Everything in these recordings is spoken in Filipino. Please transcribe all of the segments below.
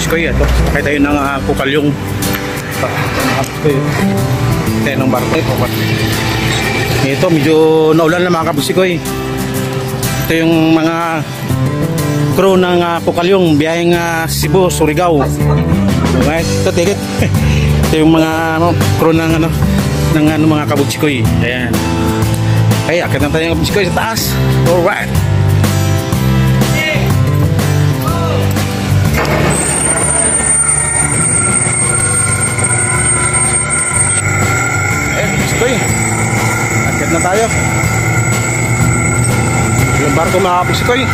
kabuskoy. Ito, sakay tayo ng Pukalyong. Tayo ng barko. Ito, medyo naulan na mga kabuskoy. Ito yung mga crew ng Pukalyong, biyaheng Cebu, Surigao. Okay, ito ticket. Ito yung mga crew ng mga kabuskoy. Ayan. Okay, akit na tayo ng kabuskoy sa taas. Alright. Akit na tayo. Yung barko mga kabuskoy,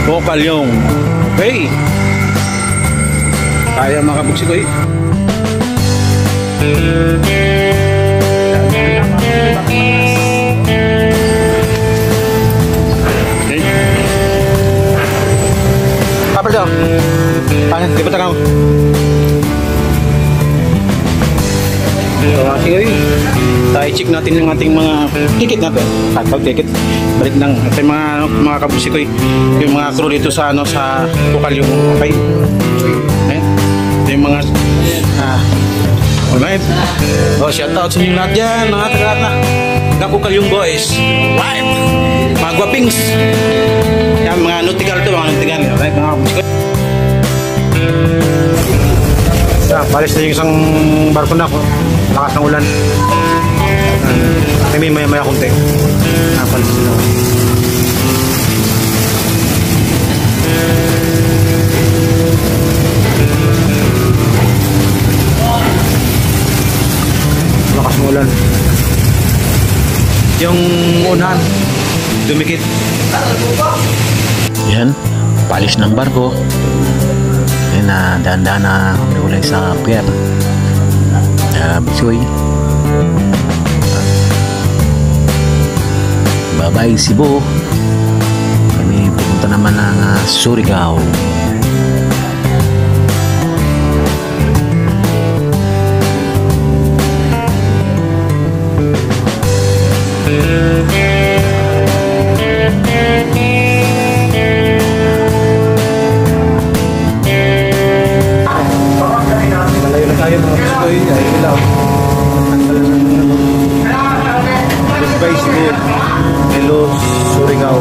Pukalyong. Okay, tayo mga kabuskoy. Apa daw? Ano? Di ba tangaw? So, i-check natin yung ating mga ticket natin. Pag ticket, balik ng ating mga kabuskoy, yung mga crew dito sa sa Pukalyong. Okay. Ayan. Ito yung mga alright. Oh, shout out sa inyo lahat dyan, mga tagat na Pukalyong boys. Right. Mga guwapings. Yan, mga nautical to, mga nautical. Alright, mga kabuskoy. Palis na yung isang barko na ako. Lakas ng ulan. May maya kunti. Palis na ako. Lakas ng ulan. Yung unahan dumikit. Yan, palis ng barko. Ayan na, dahan-dahan na umiulay sa pier. Bisoy. Bye-bye Cebu. Kami pupunta naman ng Surigao. Goodbye Cebu. Hello Surigao.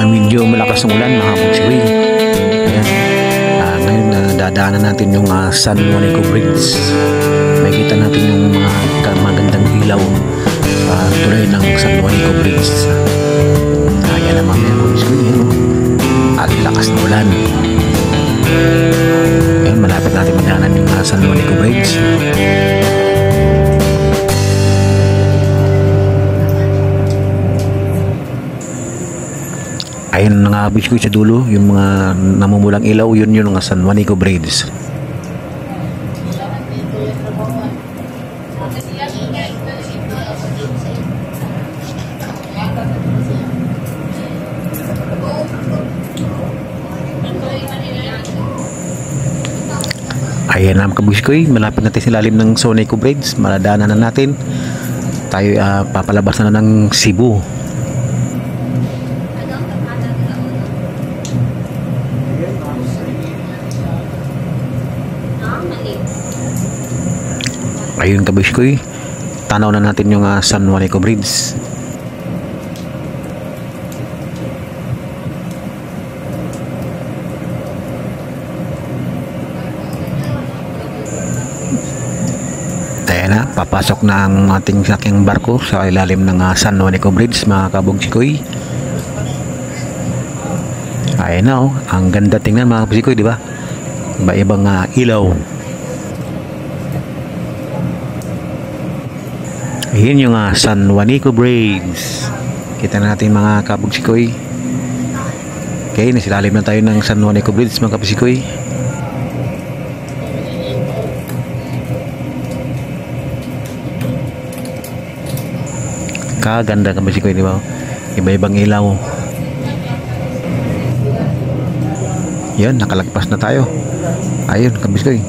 Medyo malakas ng ulan mga kabuskoy. Ngayon dadaanan natin yung San Juanico Bridge. Makikita natin yung mga magandang ilaw sa tulay ng San Juanico Bridge. Ayan naman mga kabuskoy. At lakas ng ulan. Ngayon malapit natin madaanan yung San Juanico Bridge. Ayun nga kabuskoy sa dulo, yung mga namumulang ilaw, yun yung San Juanico Bridge. Ayan na kabuskoy, malapit natin sa ilalim ng San Juanico Bridge, maladaanan na natin. Tayo papalabas na ng Cebu. Ayun kabuskoy, tanaw na natin yung San Juanico Bridge. Ayan na, papasok na ang ating sakyang barko sa ilalim ng San Juanico Bridge mga kabuskoy. Ayan na oh, ang ganda tingnan mga kabisikoy, di ba? Iba-ibang ilaw. Ayan yung San Juanico Bridge. Kita natin mga kabisikoy. Okay, nasilalim na tayo ng San Juanico Bridge mga kabisikoy. Kaganda kabisikoy, di ba? Iba-ibang ilaw. Yan, nakalagpas na tayo. Ayun, kabisikoy.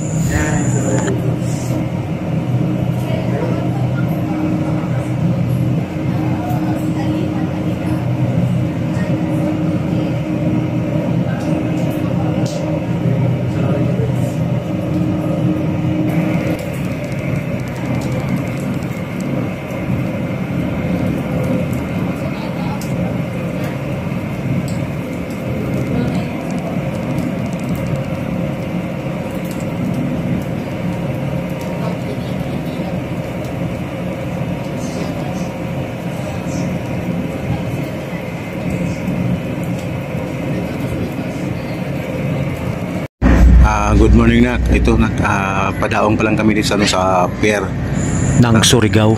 Good morning na. Ito na padaong pa lang kami dito sa pier Ng Surigao.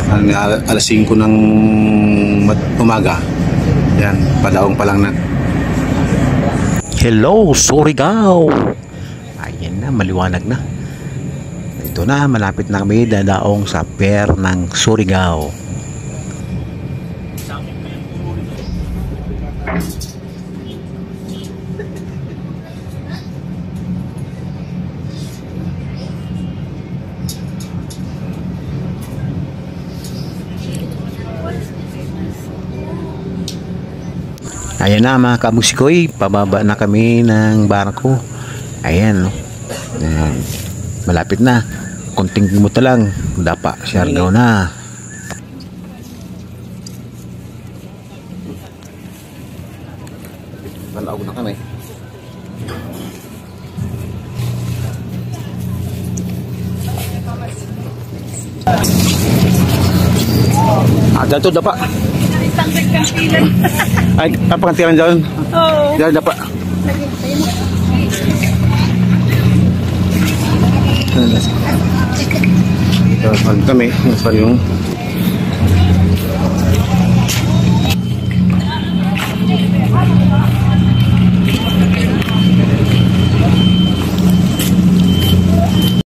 Alas 5 ng umaga. Yan, padaong pa lang na. Hello, Surigao. Ayan na, maliwanag na. Ito na, malapit na kami dadaong sa pier ng Surigao. Ayan na mga kabusikoy, pababa na kami ng barko. Ayan, no? Ayan. Malapit na. Konting buta lang. Dapa, Siargao na. Malaog na kami. Dito dapa. Ay, apa kantiran dyan? Oo. Dyan dapa. Kami, yung